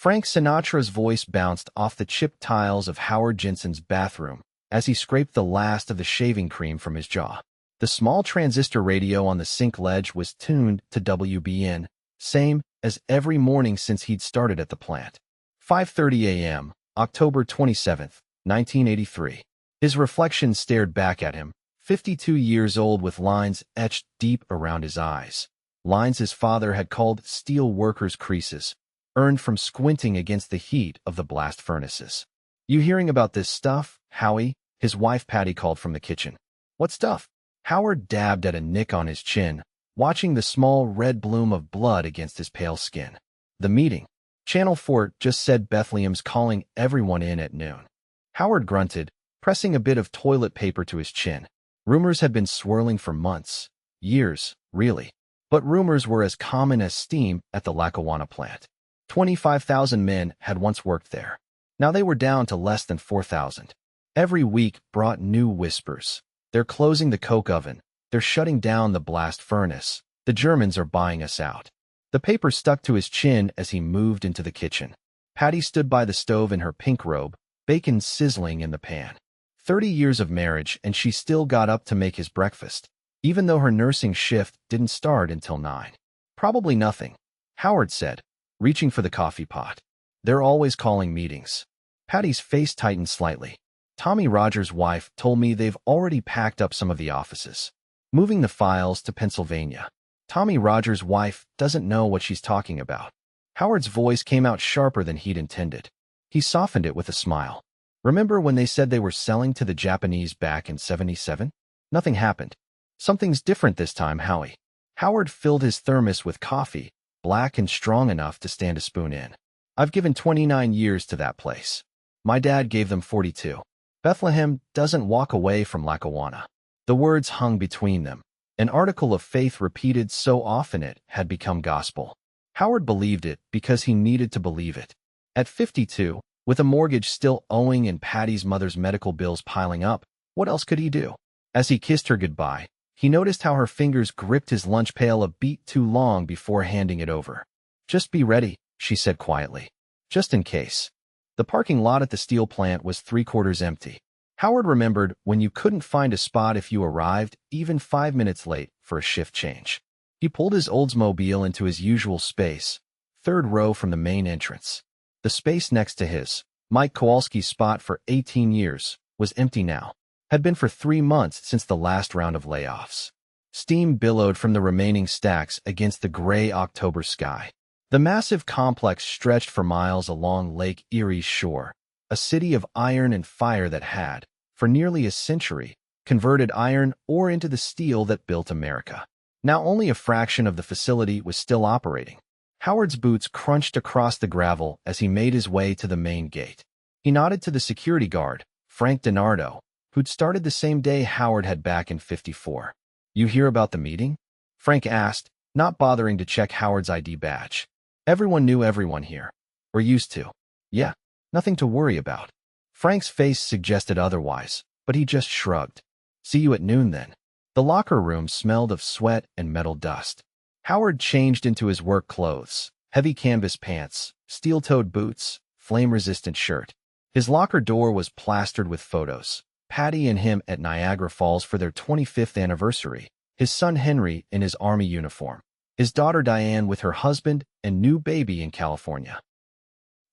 Frank Sinatra's voice bounced off the chipped tiles of Howard Jensen's bathroom as he scraped the last of the shaving cream from his jaw. The small transistor radio on the sink ledge was tuned to WBN, same as every morning since he'd started at the plant. 5:30 a.m., October 27, 1983. His reflection stared back at him, 52 years old with lines etched deep around his eyes. Lines his father had called steel workers' creases, earned from squinting against the heat of the blast furnaces. "You hearing about this stuff, Howie?" his wife Patty called from the kitchen. "What stuff?" Howard dabbed at a nick on his chin, watching the small red bloom of blood against his pale skin. "The meeting. Channel 4 just said Bethlehem's calling everyone in at noon." Howard grunted, pressing a bit of toilet paper to his chin. Rumors had been swirling for months, years, really. But rumors were as common as steam at the Lackawanna plant. 25,000 men had once worked there. Now they were down to less than 4,000. Every week brought new whispers. "They're closing the coke oven. They're shutting down the blast furnace. The Germans are buying us out." The paper stuck to his chin as he moved into the kitchen. Patty stood by the stove in her pink robe, bacon sizzling in the pan. 30 years of marriage, and she still got up to make his breakfast, even though her nursing shift didn't start until 9. "Probably nothing," Howard said, reaching for the coffee pot. "They're always calling meetings." Patty's face tightened slightly. "Tommy Rogers' wife told me they've already packed up some of the offices, moving the files to Pennsylvania." Tommy Rogers' wife doesn't know what she's talking about. Howard's voice came out sharper than he'd intended. He softened it with a smile. "Remember when they said they were selling to the Japanese back in '77? Nothing happened. Something's different this time, Howie." Howard filled his thermos with coffee, black and strong enough to stand a spoon in. "I've given 29 years to that place. My dad gave them 42. Bethlehem doesn't walk away from Lackawanna." The words hung between them. An article of faith repeated so often it had become gospel. Howard believed it because he needed to believe it. At 52, with a mortgage still owing and Patty's mother's medical bills piling up, what else could he do? As he kissed her goodbye, he noticed how her fingers gripped his lunch pail a beat too long before handing it over. "Just be ready," she said quietly. "Just in case." The parking lot at the steel plant was 3/4 empty. Howard remembered when you couldn't find a spot if you arrived, even 5 minutes late, for a shift change. He pulled his Oldsmobile into his usual space, 3rd row from the main entrance. The space next to his, Mike Kowalski's spot for 18 years, was empty now. Had been for 3 months since the last round of layoffs. Steam billowed from the remaining stacks against the gray October sky. The massive complex stretched for miles along Lake Erie's shore, a city of iron and fire that had, for nearly a century, converted iron ore into the steel that built America. Now only a fraction of the facility was still operating. Howard's boots crunched across the gravel as he made his way to the main gate. He nodded to the security guard, Frank DiNardo, who'd started the same day Howard had back in '54. "You hear about the meeting?" Frank asked, not bothering to check Howard's ID badge. Everyone knew everyone here. "We're used to." "Yeah, nothing to worry about." Frank's face suggested otherwise, but he just shrugged. "See you at noon then." The locker room smelled of sweat and metal dust. Howard changed into his work clothes, heavy canvas pants, steel-toed boots, flame-resistant shirt. His locker door was plastered with photos. Patty and him at Niagara Falls for their 25th anniversary, his son Henry in his Army uniform, his daughter Diane with her husband and new baby in California.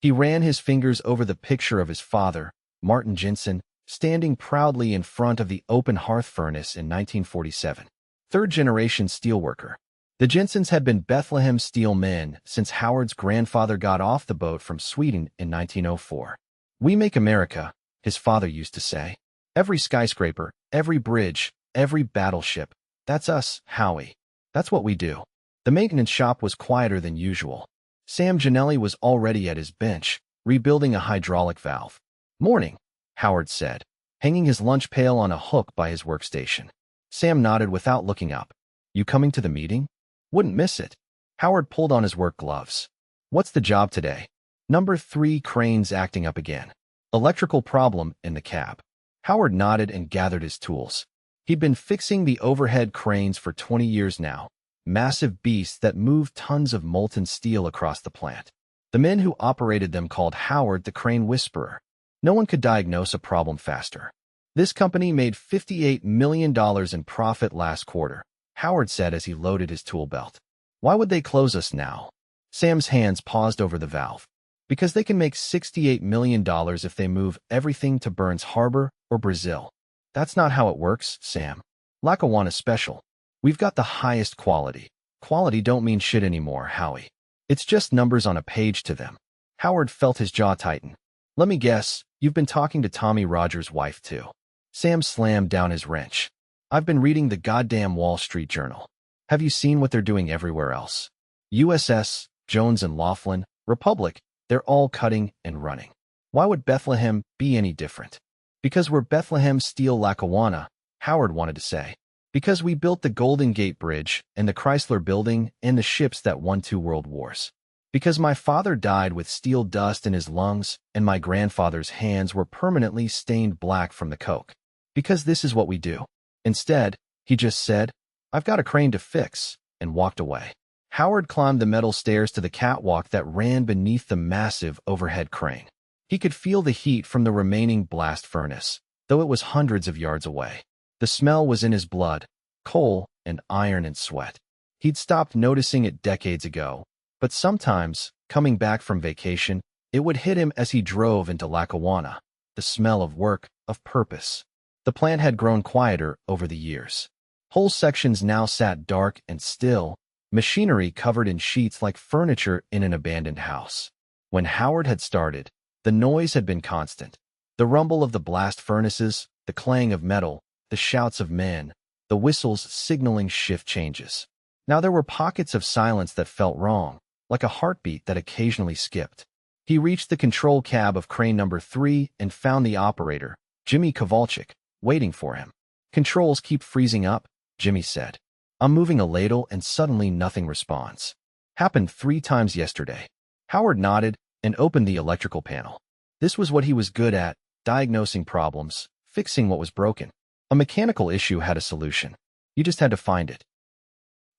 He ran his fingers over the picture of his father, Martin Jensen, standing proudly in front of the open hearth furnace in 1947. 3rd-generation steelworker. The Jensens had been Bethlehem Steel men since Howard's grandfather got off the boat from Sweden in 1904. "We make America," his father used to say. "Every skyscraper, every bridge, every battleship. That's us, Howie. That's what we do." The maintenance shop was quieter than usual. Sam Ginelli was already at his bench, rebuilding a hydraulic valve. "Morning," Howard said, hanging his lunch pail on a hook by his workstation. Sam nodded without looking up. "You coming to the meeting?" "Wouldn't miss it." Howard pulled on his work gloves. "What's the job today?" "Number 3 cranes acting up again. Electrical problem in the cab." Howard nodded and gathered his tools. He'd been fixing the overhead cranes for 20 years now, massive beasts that moved tons of molten steel across the plant. The men who operated them called Howard the Crane Whisperer. No one could diagnose a problem faster. This company made $58 million in profit last quarter, Howard said as he loaded his tool belt. Why would they close us now? Sam's hands paused over the valve. Because they can make $68 million if they move everything to Burns Harbor or Brazil. That's not how it works, Sam. Lackawanna special. We've got the highest quality. Quality don't mean shit anymore, Howie. It's just numbers on a page to them. Howard felt his jaw tighten. Let me guess, you've been talking to Tommy Rogers' wife too. Sam slammed down his wrench. I've been reading the goddamn Wall Street Journal. Have you seen what they're doing everywhere else? USS, Jones and Laughlin, Republic, they're all cutting and running. Why would Bethlehem be any different? Because we're Bethlehem Steel Lackawanna, Howard wanted to say. Because we built the Golden Gate Bridge and the Chrysler Building and the ships that won 2 world wars. Because my father died with steel dust in his lungs and my grandfather's hands were permanently stained black from the coke. Because this is what we do. Instead, he just said, I've got a crane to fix, and walked away. Howard climbed the metal stairs to the catwalk that ran beneath the massive overhead crane. He could feel the heat from the remaining blast furnace, though it was hundreds of yards away. The smell was in his blood, coal and iron and sweat. He'd stopped noticing it decades ago, but sometimes, coming back from vacation, it would hit him as he drove into Lackawanna, the smell of work, of purpose. The plant had grown quieter over the years. Whole sections now sat dark and still, machinery covered in sheets like furniture in an abandoned house. When Howard had started, the noise had been constant. The rumble of the blast furnaces, the clang of metal, the shouts of men, the whistles signaling shift changes. Now there were pockets of silence that felt wrong, like a heartbeat that occasionally skipped. He reached the control cab of crane number 3 and found the operator, Jimmy Kowalczyk, waiting for him. Controls keep freezing up, Jimmy said. I'm moving a ladle and suddenly nothing responds. Happened 3 times yesterday. Howard nodded and opened the electrical panel. This was what he was good at, diagnosing problems, fixing what was broken. A mechanical issue had a solution. You just had to find it.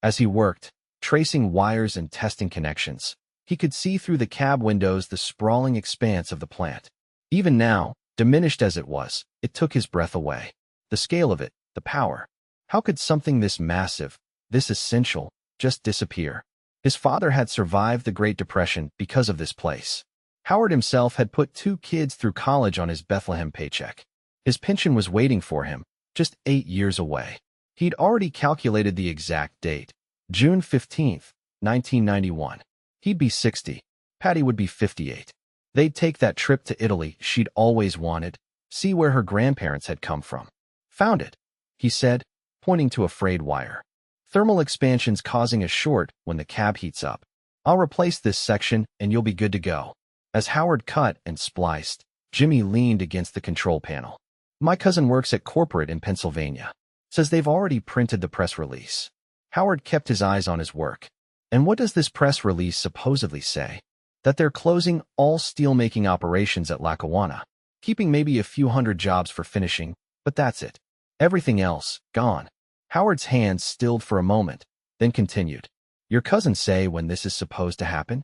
As he worked, tracing wires and testing connections, he could see through the cab windows the sprawling expanse of the plant. Even now, diminished as it was, it took his breath away. The scale of it, the power. How could something this massive, this essential, just disappear? His father had survived the Great Depression because of this place. Howard himself had put 2 kids through college on his Bethlehem paycheck. His pension was waiting for him, just 8 years away. He'd already calculated the exact date, June 15, 1991. He'd be 60. Patty would be 58. They'd take that trip to Italy she'd always wanted, see where her grandparents had come from. Found it, he said, pointing to a frayed wire. Thermal expansion's causing a short when the cab heats up. I'll replace this section and you'll be good to go. As Howard cut and spliced, Jimmy leaned against the control panel. My cousin works at corporate in Pennsylvania. Says they've already printed the press release. Howard kept his eyes on his work. And what does this press release supposedly say? That they're closing all steelmaking operations at Lackawanna, keeping maybe a few hundred jobs for finishing, but that's it. Everything else, gone. Howard's hands stilled for a moment, then continued. Your cousins say when this is supposed to happen?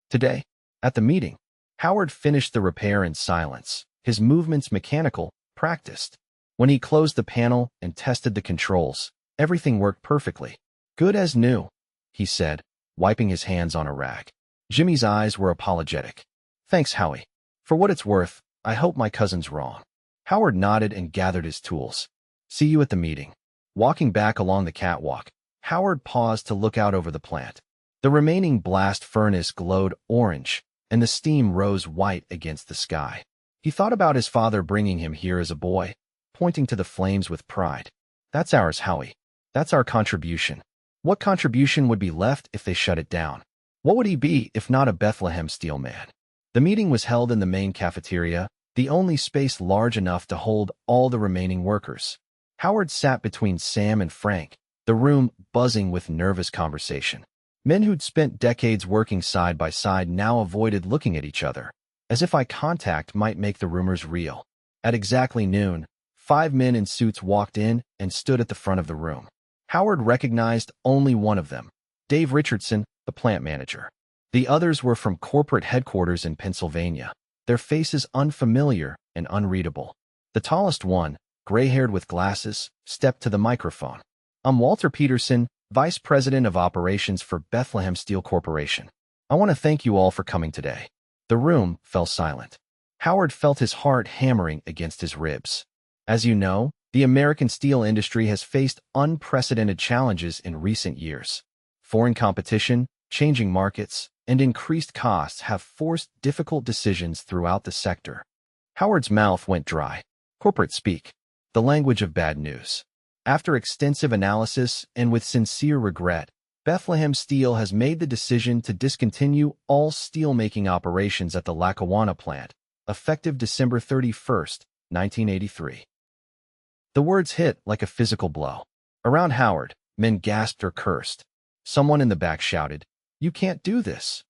Today? At the meeting. Howard finished the repair in silence, his movements mechanical, practiced. When he closed the panel and tested the controls, everything worked perfectly. Good as new, he said, wiping his hands on a rag. Jimmy's eyes were apologetic. Thanks, Howie. For what it's worth, I hope my cousin's wrong. Howard nodded and gathered his tools. See you at the meeting. Walking back along the catwalk, Howard paused to look out over the plant. The remaining blast furnace glowed orange, and the steam rose white against the sky. He thought about his father bringing him here as a boy, pointing to the flames with pride. That's ours, Howie. That's our contribution. What contribution would be left if they shut it down? What would he be if not a Bethlehem Steel man? The meeting was held in the main cafeteria, the only space large enough to hold all the remaining workers. Howard sat between Sam and Frank, the room buzzing with nervous conversation. Men who'd spent decades working side by side now avoided looking at each other, as if eye contact might make the rumors real. At exactly noon, 5 men in suits walked in and stood at the front of the room. Howard recognized only one of them, Dave Richardson, the plant manager. The others were from corporate headquarters in Pennsylvania, their faces unfamiliar and unreadable. The tallest one, gray-haired with glasses, stepped to the microphone. "I'm Walter Peterson, Vice President of Operations for Bethlehem Steel Corporation. I want to thank you all for coming today." The room fell silent. Howard felt his heart hammering against his ribs. As you know, the American steel industry has faced unprecedented challenges in recent years. Foreign competition, changing markets, and increased costs have forced difficult decisions throughout the sector. Howard's mouth went dry. Corporate speak, the language of bad news. After extensive analysis and with sincere regret, Bethlehem Steel has made the decision to discontinue all steelmaking operations at the Lackawanna plant, effective December 31st, 1983. The words hit like a physical blow. Around Howard, men gasped or cursed. Someone in the back shouted, "You can't do this."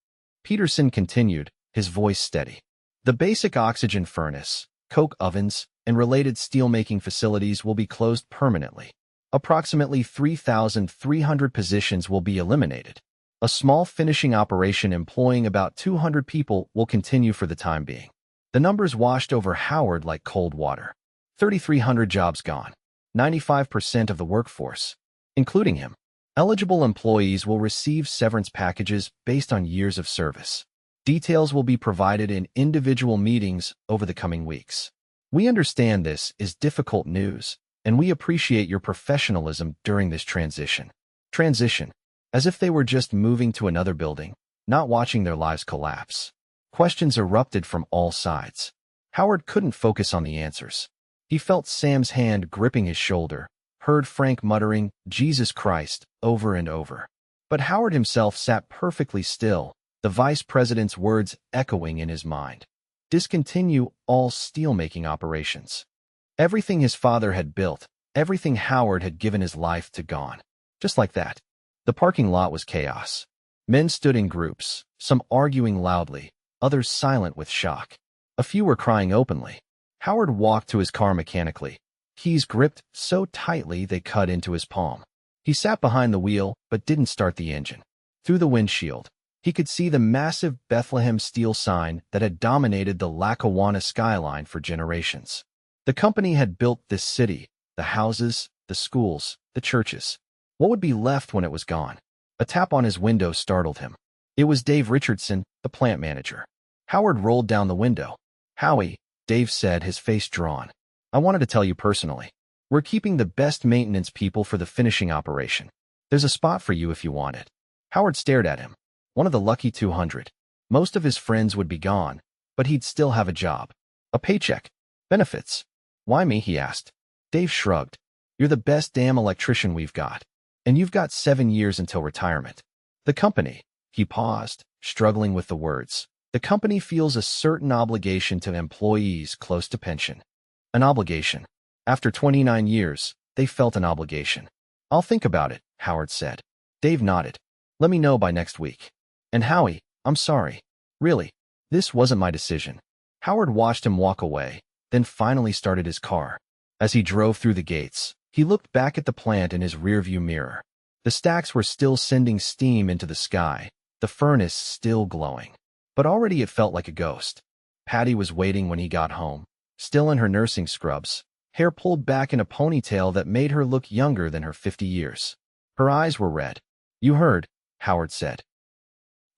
Peterson continued, his voice steady. "The basic oxygen furnace, coke ovens, and related steelmaking facilities will be closed permanently. Approximately 3,300 positions will be eliminated. A small finishing operation employing about 200 people will continue for the time being." The numbers washed over Howard like cold water. 3,300 jobs gone. 95% of the workforce, including him. Eligible employees will receive severance packages based on years of service. Details will be provided in individual meetings over the coming weeks. "We understand this is difficult news, and we appreciate your professionalism during this transition." Transition, as if they were just moving to another building, not watching their lives collapse. Questions erupted from all sides. Howard couldn't focus on the answers. He felt Sam's hand gripping his shoulder, heard Frank muttering, "Jesus Christ," over and over. But Howard himself sat perfectly still, the vice president's words echoing in his mind. Discontinue all steelmaking operations. Everything his father had built, everything Howard had given his life to gone. Just like that. The parking lot was chaos. Men stood in groups, some arguing loudly, others silent with shock. A few were crying openly. Howard walked to his car mechanically, keys gripped so tightly they cut into his palm. He sat behind the wheel, but didn't start the engine. Through the windshield, he could see the massive Bethlehem Steel sign that had dominated the Lackawanna skyline for generations. The company had built this city, the houses, the schools, the churches. What would be left when it was gone? A tap on his window startled him. It was Dave Richardson, the plant manager. Howard rolled down the window. "Howie," Dave said, his face drawn. "I wanted to tell you personally. We're keeping the best maintenance people for the finishing operation. There's a spot for you if you want it." Howard stared at him. One of the lucky 200. Most of his friends would be gone, but he'd still have a job. A paycheck. Benefits. "Why me?" he asked. Dave shrugged. "You're the best damn electrician we've got. And you've got 7 years until retirement. The company," he paused, struggling with the words. "The company feels a certain obligation to employees close to pension." An obligation. After 29 years, they felt an obligation. "I'll think about it," Howard said. Dave nodded. "Let me know by next week." "And Howie, I'm sorry. Really, this wasn't my decision." Howard watched him walk away, then finally started his car. As he drove through the gates, he looked back at the plant in his rearview mirror. The stacks were still sending steam into the sky, the furnace still glowing. But already it felt like a ghost. Patty was waiting when he got home, still in her nursing scrubs, hair pulled back in a ponytail that made her look younger than her 50 years. Her eyes were red. "You heard," Howard said.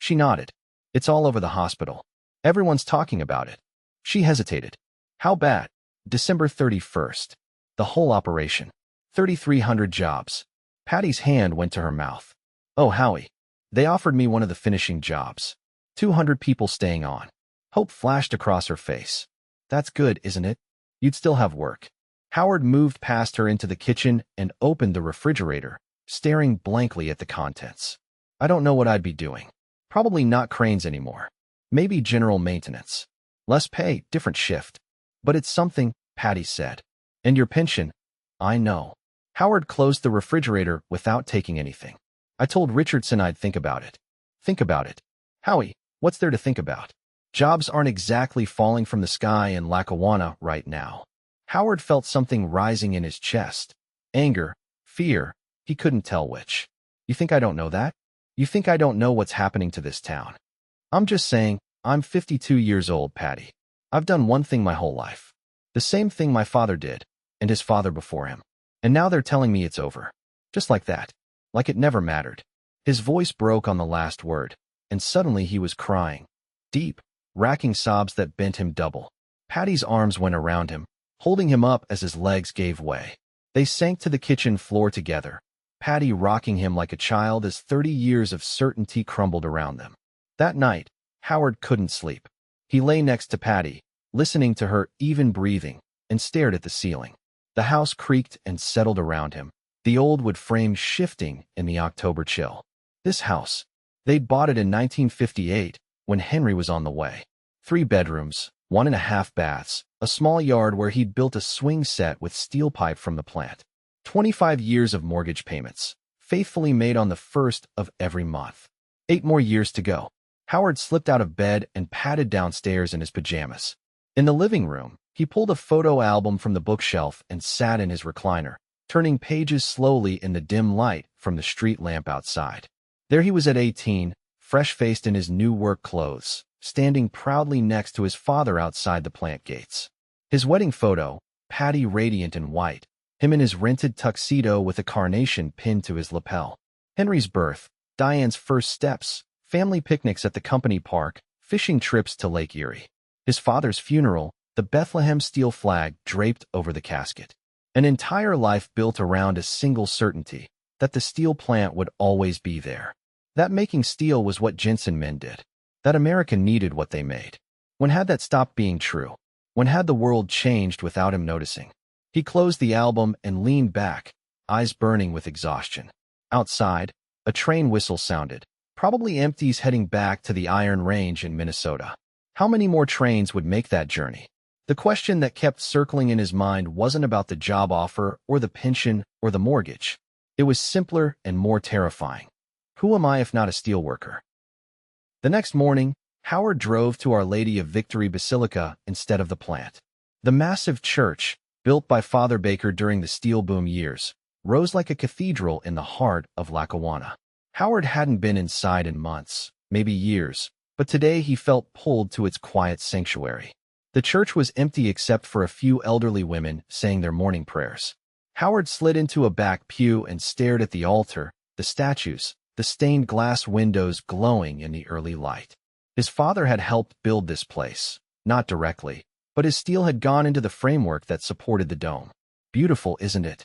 She nodded. "It's all over the hospital. Everyone's talking about it." She hesitated. "How bad?" "December 31st. The whole operation. 3,300 jobs." Patty's hand went to her mouth. "Oh, Howie. They offered me one of the finishing jobs. 200 people staying on." Hope flashed across her face. "That's good, isn't it? You'd still have work." Howard moved past her into the kitchen and opened the refrigerator, staring blankly at the contents. "I don't know what I'd be doing. Probably not cranes anymore. Maybe general maintenance. Less pay, different shift. But it's something," Patty said. "And your pension." "I know." Howard closed the refrigerator without taking anything. "I told Richardson I'd think about it." "Think about it." "Howie, what's there to think about? Jobs aren't exactly falling from the sky in Lackawanna right now." Howard felt something rising in his chest. Anger, fear, he couldn't tell which. "You think I don't know that? You think I don't know what's happening to this town?" I'm just saying, I'm 52 years old, Patty. I've done one thing my whole life. The same thing my father did, and his father before him. And now they're telling me it's over. Just like that. Like it never mattered. His voice broke on the last word, and suddenly he was crying. Deep, racking sobs that bent him double. Patty's arms went around him, holding him up as his legs gave way. They sank to the kitchen floor together, Patty rocking him like a child as 30 years of certainty crumbled around them. That night, Howard couldn't sleep. He lay next to Patty, listening to her even breathing, and stared at the ceiling. The house creaked and settled around him, the old wood frame shifting in the October chill. This house, they'd bought it in 1958 when Henry was on the way. 3 bedrooms, 1.5 baths, a small yard where he'd built a swing set with steel pipe from the plant. 25 years of mortgage payments, faithfully made on the first of every month. 8 more years to go. Howard slipped out of bed and padded downstairs in his pajamas. In the living room, he pulled a photo album from the bookshelf and sat in his recliner, turning pages slowly in the dim light from the street lamp outside. There he was at 18, fresh-faced in his new work clothes, standing proudly next to his father outside the plant gates. His wedding photo, Patty radiant in white, him in his rented tuxedo with a carnation pinned to his lapel. Henry's birth, Diane's first steps, family picnics at the company park, fishing trips to Lake Erie. His father's funeral, the Bethlehem Steel flag draped over the casket. An entire life built around a single certainty, that the steel plant would always be there. That making steel was what Jensen men did. That America needed what they made. When had that stopped being true? When had the world changed without him noticing? He closed the album and leaned back, eyes burning with exhaustion. Outside, a train whistle sounded, probably empties heading back to the Iron Range in Minnesota. How many more trains would make that journey? The question that kept circling in his mind wasn't about the job offer or the pension or the mortgage. It was simpler and more terrifying. Who am I if not a steelworker? The next morning, Howard drove to Our Lady of Victory Basilica instead of the plant. The massive church, built by Father Baker during the steel boom years, rose like a cathedral in the heart of Lackawanna. Howard hadn't been inside in months, maybe years, but today he felt pulled to its quiet sanctuary. The church was empty except for a few elderly women saying their morning prayers. Howard slid into a back pew and stared at the altar, the statues, the stained glass windows glowing in the early light. His father had helped build this place, not directly, but his steel had gone into the framework that supported the dome. Beautiful, isn't it?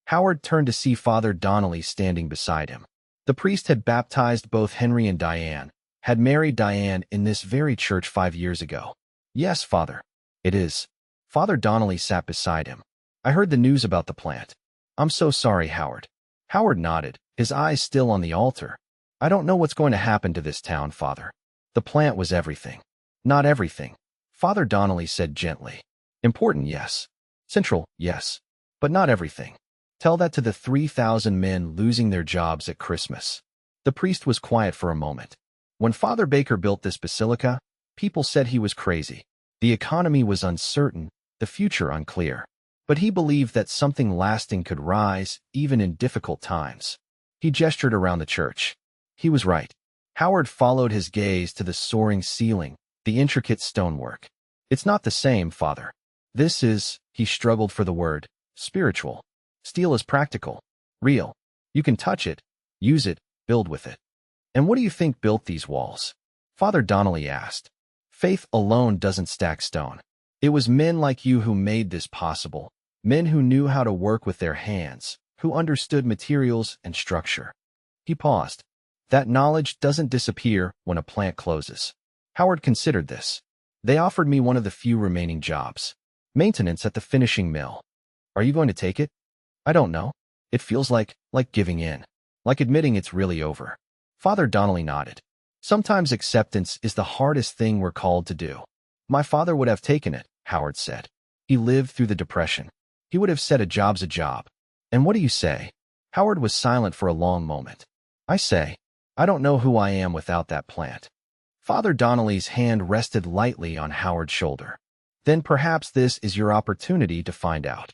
Howard turned to see Father Donnelly standing beside him. The priest had baptized both Henry and Diane, had married Diane in this very church 5 years ago. Yes, Father. It is. Father Donnelly sat beside him. I heard the news about the plant. I'm so sorry, Howard. Howard nodded, his eyes still on the altar. I don't know what's going to happen to this town, Father. The plant was everything. Not everything, Father Donnelly said gently. Important, yes. Central, yes. But not everything. Tell that to the 3,000 men losing their jobs at Christmas. The priest was quiet for a moment. When Father Baker built this basilica, people said he was crazy. The economy was uncertain, the future unclear. But he believed that something lasting could rise, even in difficult times. He gestured around the church. He was right. Howard followed his gaze to the soaring ceiling, the intricate stonework. It's not the same, Father. This is, he struggled for the word, spiritual. Steel is practical, real. You can touch it, use it, build with it. And what do you think built these walls? Father Donnelly asked. Faith alone doesn't stack stone. It was men like you who made this possible, men who knew how to work with their hands, who understood materials and structure. He paused. That knowledge doesn't disappear when a plant closes. Howard considered this. They offered me one of the few remaining jobs. Maintenance at the finishing mill. Are you going to take it? I don't know. It feels like giving in. Like admitting it's really over. Father Donnelly nodded. Sometimes acceptance is the hardest thing we're called to do. My father would have taken it, Howard said. He lived through the Depression. He would have said a job's a job. And what do you say? Howard was silent for a long moment. I say, I don't know who I am without that plant. Father Donnelly's hand rested lightly on Howard's shoulder. Then perhaps this is your opportunity to find out.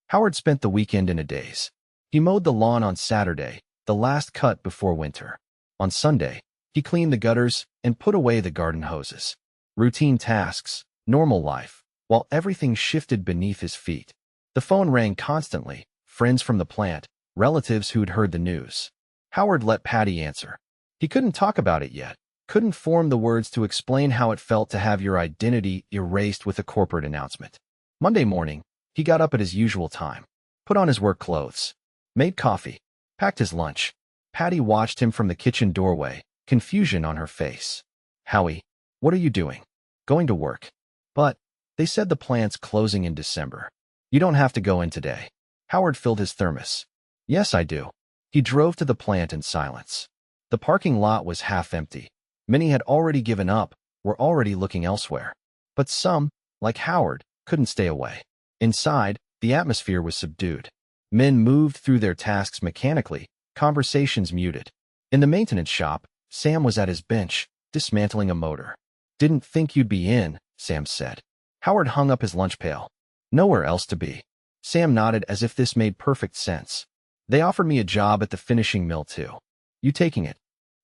Howard spent the weekend in a daze. He mowed the lawn on Saturday, the last cut before winter. On Sunday, He cleaned the gutters and put away the garden hoses. Routine tasks, normal life, while everything shifted beneath his feet. The phone rang constantly, friends from the plant, relatives who'd heard the news. Howard let Patty answer. He couldn't talk about it yet, couldn't form the words to explain how it felt to have your identity erased with a corporate announcement. Monday morning, he got up at his usual time, put on his work clothes, made coffee, packed his lunch. Patty watched him from the kitchen doorway, confusion on her face. Howie, what are you doing? Going to work. But they said the plant's closing in December. You don't have to go in today. Howard filled his thermos. Yes, I do. He drove to the plant in silence. The parking lot was half empty. Many had already given up, were already looking elsewhere. But some, like Howard, couldn't stay away. Inside, the atmosphere was subdued. Men moved through their tasks mechanically, conversations muted. In the maintenance shop, Sam was at his bench, dismantling a motor. Didn't think you'd be in, Sam said. Howard hung up his lunch pail. Nowhere else to be. Sam nodded as if this made perfect sense. They offered me a job at the finishing mill too. You taking it?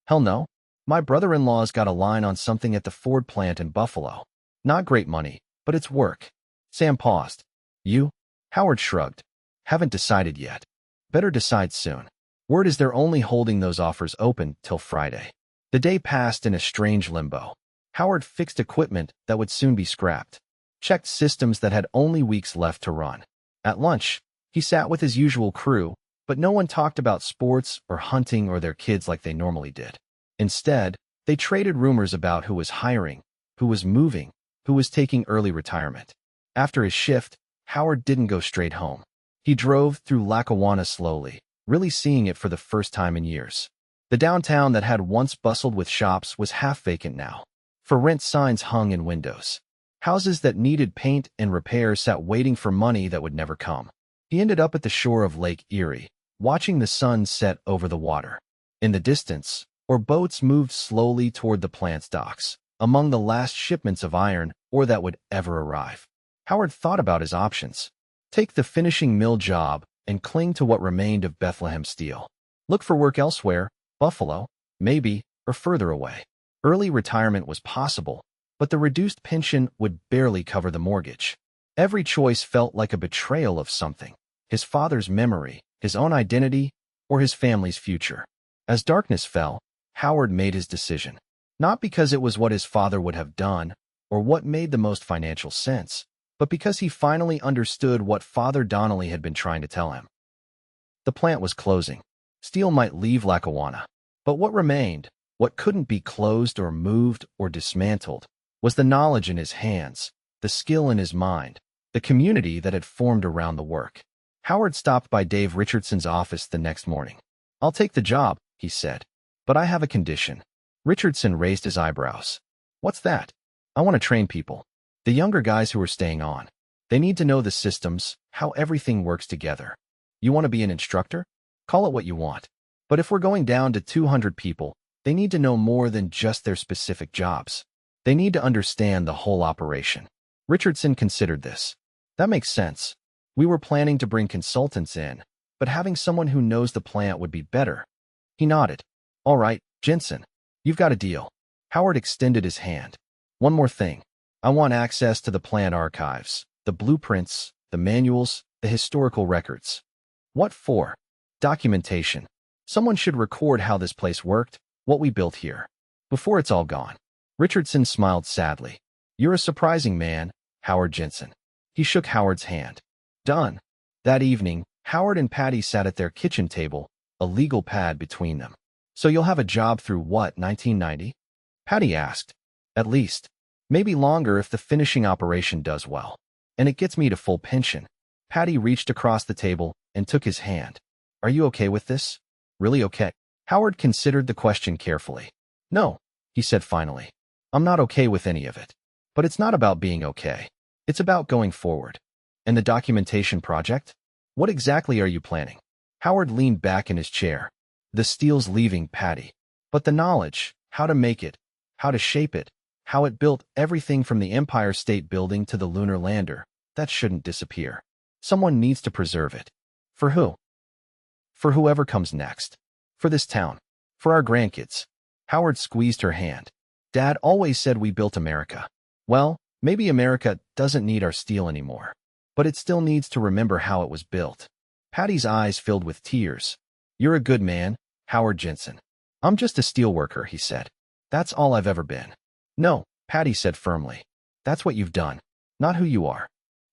Hell no. My brother-in-law's got a line on something at the Ford plant in Buffalo. Not great money, but it's work. Sam paused. You? Howard shrugged. Haven't decided yet. Better decide soon. Word is they're only holding those offers open till Friday. The day passed in a strange limbo. Howard fixed equipment that would soon be scrapped. Checked systems that had only weeks left to run. At lunch, he sat with his usual crew, but no one talked about sports or hunting or their kids like they normally did. Instead, they traded rumors about who was hiring, who was moving, who was taking early retirement. After his shift, Howard didn't go straight home. He drove through Lackawanna slowly, really seeing it for the first time in years. The downtown that had once bustled with shops was half vacant now. For rent signs hung in windows. Houses that needed paint and repair sat waiting for money that would never come. He ended up at the shore of Lake Erie, watching the sun set over the water. In the distance, boats moved slowly toward the plant's docks, among the last shipments of iron ore that would ever arrive. Howard thought about his options. Take the finishing mill job and cling to what remained of Bethlehem Steel. Look for work elsewhere, Buffalo, maybe, or further away. Early retirement was possible, but the reduced pension would barely cover the mortgage. Every choice felt like a betrayal of something: his father's memory, his own identity, or his family's future. As darkness fell, Howard made his decision. Not because it was what his father would have done, or what made the most financial sense, but because he finally understood what Father Donnelly had been trying to tell him. The plant was closing. Steel might leave Lackawanna, but what remained, what couldn't be closed or moved or dismantled, was the knowledge in his hands, the skill in his mind, the community that had formed around the work. Howard stopped by Dave Richardson's office the next morning. I'll take the job, he said, but I have a condition. Richardson raised his eyebrows. What's that? I want to train people. The younger guys who are staying on. They need to know the systems, how everything works together. You want to be an instructor? Call it what you want. But if we're going down to 200 people, they need to know more than just their specific jobs. They need to understand the whole operation. Richardson considered this. That makes sense. We were planning to bring consultants in, but having someone who knows the plant would be better. He nodded. All right, Jensen, you've got a deal. Howard extended his hand. One more thing. I want access to the plant archives, the blueprints, the manuals, the historical records. What for? Documentation. Someone should record how this place worked, what we built here, before it's all gone. Richardson smiled sadly. You're a surprising man, Howard Jensen. He shook Howard's hand. Done. That evening, Howard and Patty sat at their kitchen table, a legal pad between them. So you'll have a job through what, 1990? Patty asked. At least. Maybe longer if the finishing operation does well. And it gets me to full pension. Patty reached across the table and took his hand. Are you okay with this? Really okay? Howard considered the question carefully. No, he said finally. I'm not okay with any of it. But it's not about being okay. It's about going forward. And the documentation project? What exactly are you planning? Howard leaned back in his chair. The steel's leaving Patty. But the knowledge, how to make it, how to shape it, how it built everything from the Empire State Building to the lunar lander, that shouldn't disappear. Someone needs to preserve it. For who? For whoever comes next. For this town. For our grandkids. Howard squeezed her hand. Dad always said we built America. Well, maybe America doesn't need our steel anymore. But it still needs to remember how it was built. Patty's eyes filled with tears. You're a good man, Howard Jensen. I'm just a steelworker, he said. That's all I've ever been. No, Patty said firmly. That's what you've done, not who you are.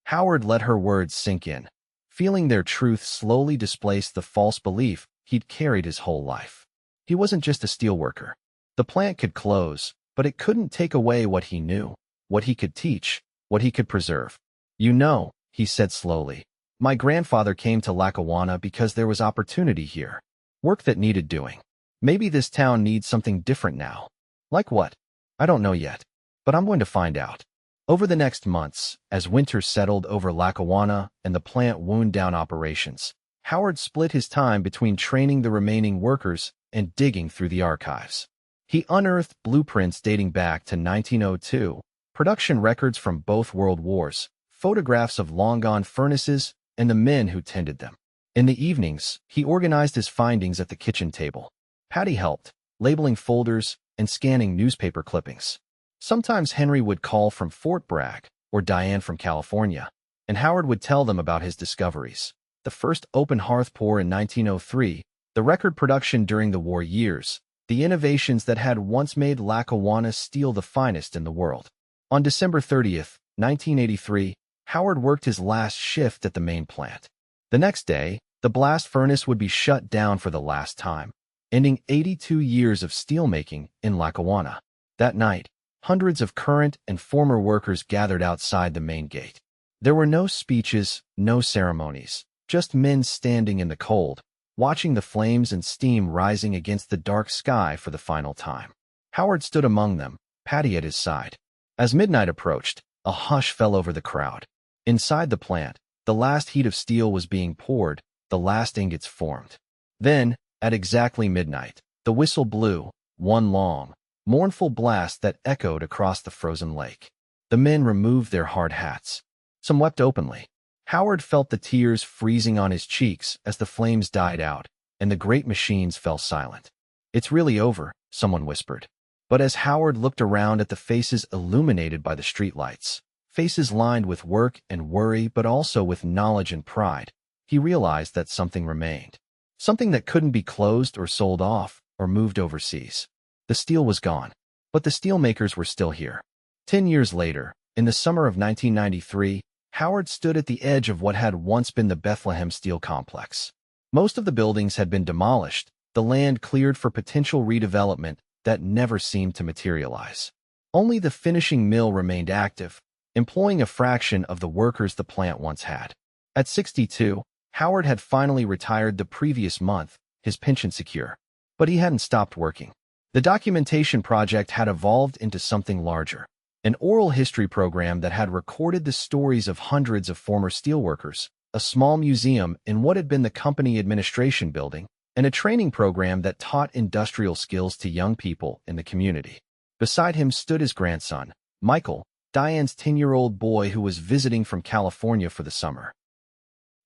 Howard let her words sink in, feeling their truth slowly displace the false belief he'd carried his whole life. He wasn't just a steelworker. The plant could close, but it couldn't take away what he knew, what he could teach, what he could preserve. You know, he said slowly, my grandfather came to Lackawanna because there was opportunity here, work that needed doing. Maybe this town needs something different now. Like what? I don't know yet, but I'm going to find out. Over the next months, as winter settled over Lackawanna and the plant wound down operations, Howard split his time between training the remaining workers and digging through the archives. He unearthed blueprints dating back to 1902, production records from both World Wars, photographs of long-gone furnaces, and the men who tended them. In the evenings, he organized his findings at the kitchen table. Patty helped, labeling folders and scanning newspaper clippings. Sometimes Henry would call from Fort Bragg or Diane from California, and Howard would tell them about his discoveries. The first open hearth pour in 1903, the record production during the war years, the innovations that had once made Lackawanna steel the finest in the world. On December 30th, 1983, Howard worked his last shift at the main plant. The next day, the blast furnace would be shut down for the last time, ending 82 years of steelmaking in Lackawanna. That night, hundreds of current and former workers gathered outside the main gate. There were no speeches, no ceremonies, just men standing in the cold, watching the flames and steam rising against the dark sky for the final time. Howard stood among them, Patty at his side. As midnight approached, a hush fell over the crowd. Inside the plant, the last heat of steel was being poured, the last ingots formed. Then, at exactly midnight, the whistle blew, one long, mournful blast that echoed across the frozen lake. The men removed their hard hats. Some wept openly. Howard felt the tears freezing on his cheeks as the flames died out, and the great machines fell silent. It's really over, someone whispered. But as Howard looked around at the faces illuminated by the streetlights, faces lined with work and worry but also with knowledge and pride, he realized that something remained. Something that couldn't be closed or sold off or moved overseas. The steel was gone, but the steelmakers were still here. 10 years later, in the summer of 1993, Howard stood at the edge of what had once been the Bethlehem Steel complex. Most of the buildings had been demolished, the land cleared for potential redevelopment that never seemed to materialize. Only the finishing mill remained active, employing a fraction of the workers the plant once had. At 62, Howard had finally retired the previous month, his pension secure. But he hadn't stopped working. The documentation project had evolved into something larger, an oral history program that had recorded the stories of hundreds of former steelworkers, a small museum in what had been the company administration building, and a training program that taught industrial skills to young people in the community. Beside him stood his grandson, Michael, Diane's 10-year-old boy who was visiting from California for the summer.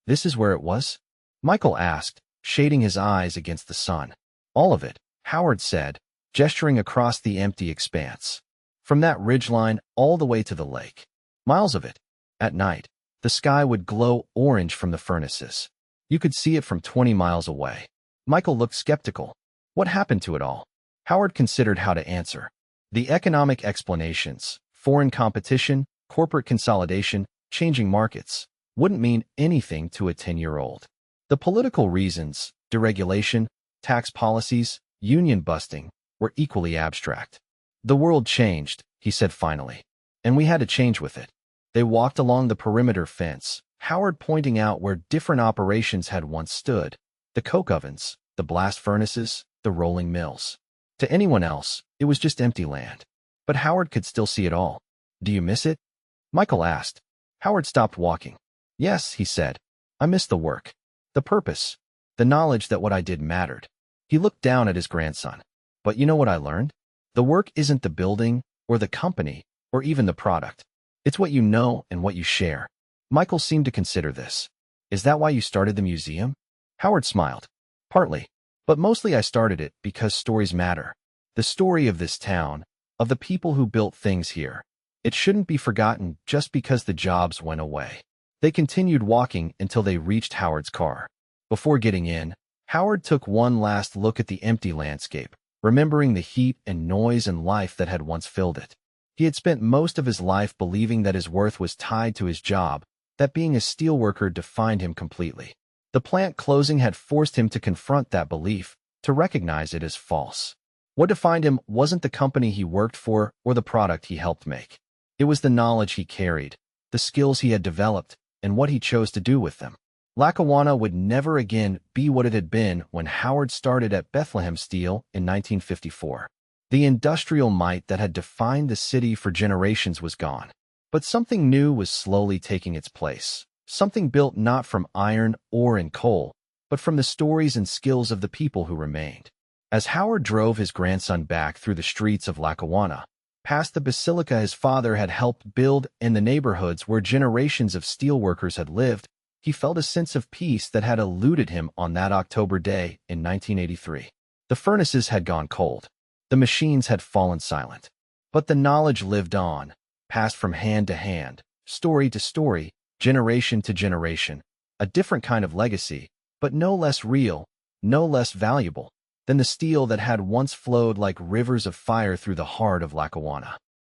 This is where it was? Michael asked, shading his eyes against the sun. All of it, Howard said, gesturing across the empty expanse. From that ridgeline all the way to the lake. Miles of it. At night, the sky would glow orange from the furnaces. You could see it from 20 miles away. Michael looked skeptical. What happened to it all? Howard considered how to answer. The economic explanations, foreign competition, corporate consolidation, changing markets, wouldn't mean anything to a 10-year-old. The political reasons, deregulation, tax policies, union busting, were equally abstract. The world changed, he said finally, and we had to change with it. They walked along the perimeter fence, Howard pointing out where different operations had once stood. The coke ovens, the blast furnaces, the rolling mills. To anyone else, it was just empty land. But Howard could still see it all. Do you miss it? Michael asked. Howard stopped walking. Yes, he said. I miss the work. The purpose. The knowledge that what I did mattered. He looked down at his grandson. But you know what I learned? The work isn't the building, or the company, or even the product. It's what you know and what you share. Michael seemed to consider this. Is that why you started the museum? Howard smiled. Partly. But mostly I started it because stories matter. The story of this town, of the people who built things here. It shouldn't be forgotten just because the jobs went away. They continued walking until they reached Howard's car. Before getting in, Howard took one last look at the empty landscape, remembering the heat and noise and life that had once filled it. He had spent most of his life believing that his worth was tied to his job, that being a steelworker defined him completely. The plant closing had forced him to confront that belief, to recognize it as false. What defined him wasn't the company he worked for or the product he helped make. It was the knowledge he carried, the skills he had developed, and what he chose to do with them. Lackawanna would never again be what it had been when Howard started at Bethlehem Steel in 1954. The industrial might that had defined the city for generations was gone. But something new was slowly taking its place. Something built not from iron, ore, and coal, but from the stories and skills of the people who remained. As Howard drove his grandson back through the streets of Lackawanna, past the basilica his father had helped build and the neighborhoods where generations of steelworkers had lived, he felt a sense of peace that had eluded him on that October day in 1983. The furnaces had gone cold. The machines had fallen silent. But the knowledge lived on, passed from hand to hand, story to story, generation to generation, a different kind of legacy, but no less real, no less valuable than the steel that had once flowed like rivers of fire through the heart of Lackawanna.